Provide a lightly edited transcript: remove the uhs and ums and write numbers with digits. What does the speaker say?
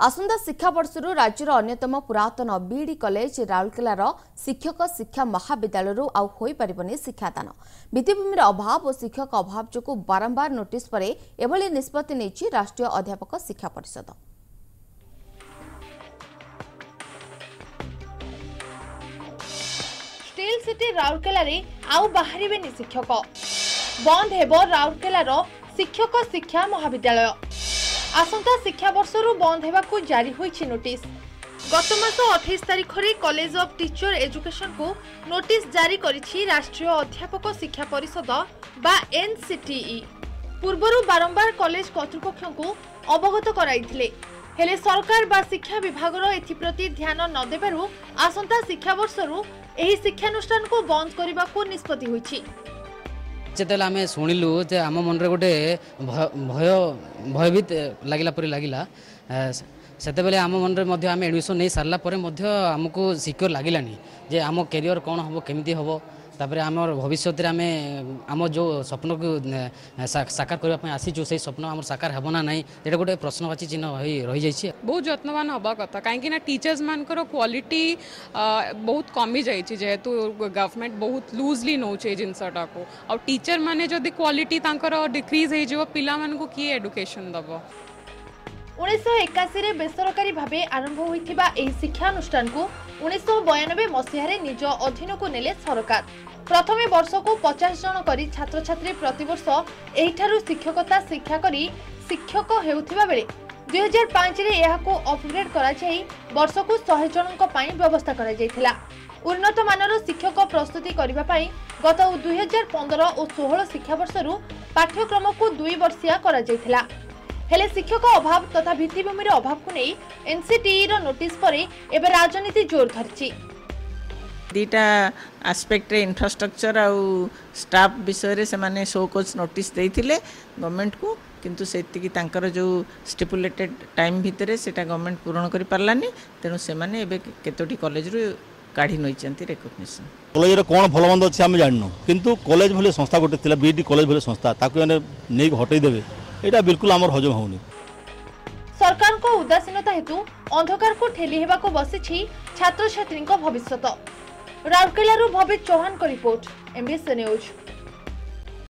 आसंता शिक्षा वर्षर राज्यर अन्यतम पुरातन बीडी कॉलेज राउरकेलार शिक्षक शिक्षा महाविद्यालय आउ होई परिबनी शिक्षादान भित्तिभूमि अभाव और शिक्षक अभाव जो बारंबार नोटिस पर एभली निष्पत्ति नेछि राष्ट्रीय अध्यापक शिक्षा परिषद। स्टील सिटी राउरकेला रे आउ बाहरिबेनी शिक्षक बंद हेबो राउरकेलार शिक्षक शिक्षा महाविद्यालय। आसंता शिक्षा वर्षर बंद हेबाकू जारी होईछि नोटिस। गत मास 28 तारिख रे कॉलेज ऑफ टीचर एजुकेशन को नोटिस जारी करिछि राष्ट्रीय अध्यापक शिक्षा परिषद बा एनसीटीई। पूर्वरु बारंबार कॉलेज कर्तृपक्ष को अवगत कराइथिले हेले सरकार बा शिक्षा विभाग रो एथि प्रति ध्यान न देबारु आसंता शिक्षा वर्षरु एही शिक्षानुष्ठान को बंद करबा को निष्पत्ति होईछि। जेतेला आमे सुनिलु जे आम मन रे गोटे भयभीत लागिला परि लागिला सेते बेले आम मन रे मध्य आमे एडमिशन नै सारला परे मध्य हमको सिक्योर लागिलानी जे आम करियर कोन हबो केमिति हबो तापरे आमर भविष्य रे आमे आम जो स्वप्न को साकार करबा पय आसी जो से स्वप्न आमर साकार हबो ना नै एटा गोटे प्रश्नवाची चिन्ह रही जाइछि। बहुत जत्नवान हबा कथा काहेकि ना टीचर्स मानकर क्वालिटी बहुत कमी जाइछि जेहेतु गवर्नमेंट बहुत लूजली नौचे जिनसटा को और टीचर माने जदी क्वालिटी तांकर डिक्रीज हे जो पिला मान को की एजुकेशन दबो। 1981 रे बेसरकारी भाबे आरंभ होइथिबा एही शिक्षानुष्ठान को 1992 मसिया रे निज अधीन को नेले सरकार। प्रथमे वर्ष को 50 जन करी छात्र छात्री प्रतिवर्ष एहिठारु शिक्षकता शिक्षा करी शिक्षक हेउथिबा बेले 2005 रे एहा को अपग्रेड करा जाई वर्ष को 100 जनक पई व्यवस्था करा जायथिला। उन्नत मानर शिक्षक प्रस्तुति करिबा पई गत 2015 और 16 शिक्षा वर्षरु पाठ्यक्रम को 2 वर्षिया करा जायथिला हेले शिक्षक अभाव तथा भित्तिभूमि अभाव को नहीं एनसीटीई रो नोटिस पर एबे राजनीति जोर धरछि। दीटा एस्पेक्ट रे इंफ्रास्ट्रक्चर आउ स्टाफ विषय रे से माने शो कोच नोटिस देइथिले गवर्नमेंट को किंतु सेति तांकर जो स्टिपुलेटेड टाइम भितरे सेटा गवर्नमेंट पूर्ण करि परलानी तेनु से माने एबे केतोटी कॉलेज रो काढी नइचंती रिकॉग्निशन। कॉलेज रे कोन भलमंद अछि हम जाननो किंतु कॉलेज भले संस्था गोटे थिला बीडी कॉलेज भले संस्था ताकु ने नै हटै देबे एटा बिल्कुल आमर हजम होनी। सरकार को उदासीनता हेतु अंधकार को ठेली हेबा को बसिछि छात्र छात्री को भविष्यत। राउरकेला भविष्य चौहान को रिपोर्ट एमबीसी न्यूज।